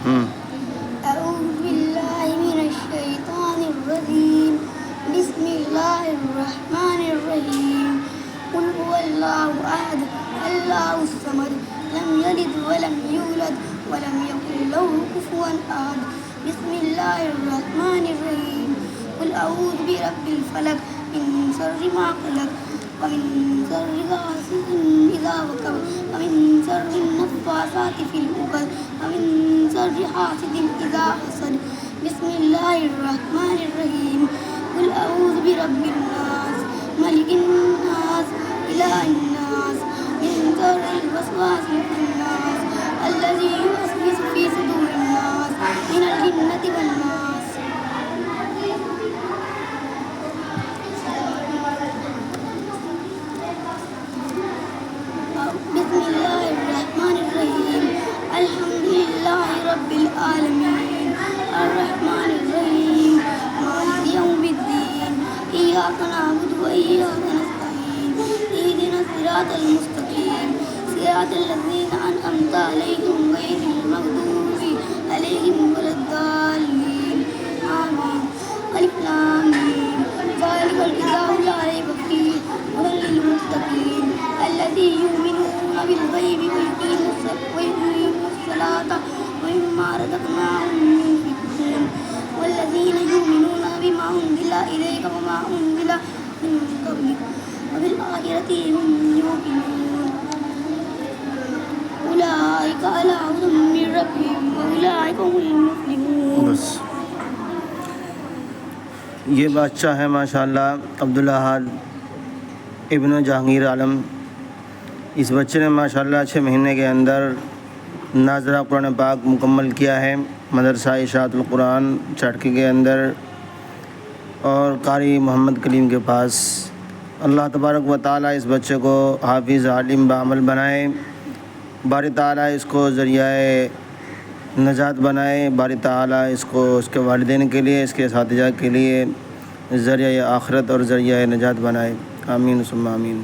أعوذ بالله من الشيطان الرجيم بسم الله الرحمن الرحيم قل هو الله أحد الله الصمد لم يلد ولم يولد ولم يكن له كفوا أحد بسم الله الرحمن الرحيم قل أعوذ برب الفلق من شر ما خلق ومن شر غاسق إذا وقب ومن شر النفاثات في العقد ومن شر حاسد إذا حسد بسم الله الرحمن الرحيم قل أعوذ برب الناس ملك الناس إله الناس من شر الوسواس الخناس الذي يوسوس في صدور الناس من الجنة والناس. بسم الله الرحمن الرحيم الحمد لله رب العالمين الرحمن الرحيم مالك يوم الدين إياك نعبد وإياك نستعين اهدنا الصراط المستقيم صراط الذين أنعمت عليهم غير المغضوب عليهم ولا الضالين آمين. ألف لام ميم ذلك الكتاب لا ريب فيه هدى للمتقين الذي يؤمنون بالغيب ويقيمون الصلاة ومما رزقناهم ينفقون والذين يؤمنون بما أنزل إليك وما أنزل من قبلك وبالآخرة هم يوقنون أولئك على هدى من ربهم وأولئك هم المفلحون. بس یہ بادشاہ ہے ماشاءاللہ عبداللہ ابن جہانگیر عالم. اس بچے نے ماشاءاللہ 6 مہینے کے اندر ناظرہ قرآن پاک مکمل کیا ہے مدرسہ اشاعت القرآن چاٹکی کے اندر اور قاری محمد کلیم کے پاس. اللہ تبارک و تعالیٰ اس بچے کو حافظ عالم بعمل بنائے، باری تعالیٰ اس کو ذریعہ نجات بنائے، باری تعالیٰ اس کو اس کے والدین کے لیے، اس کے اساتذہ کے لیے ذریعہ آخرت اور ذریعہ نجات بنائے. آمین ثم آمین.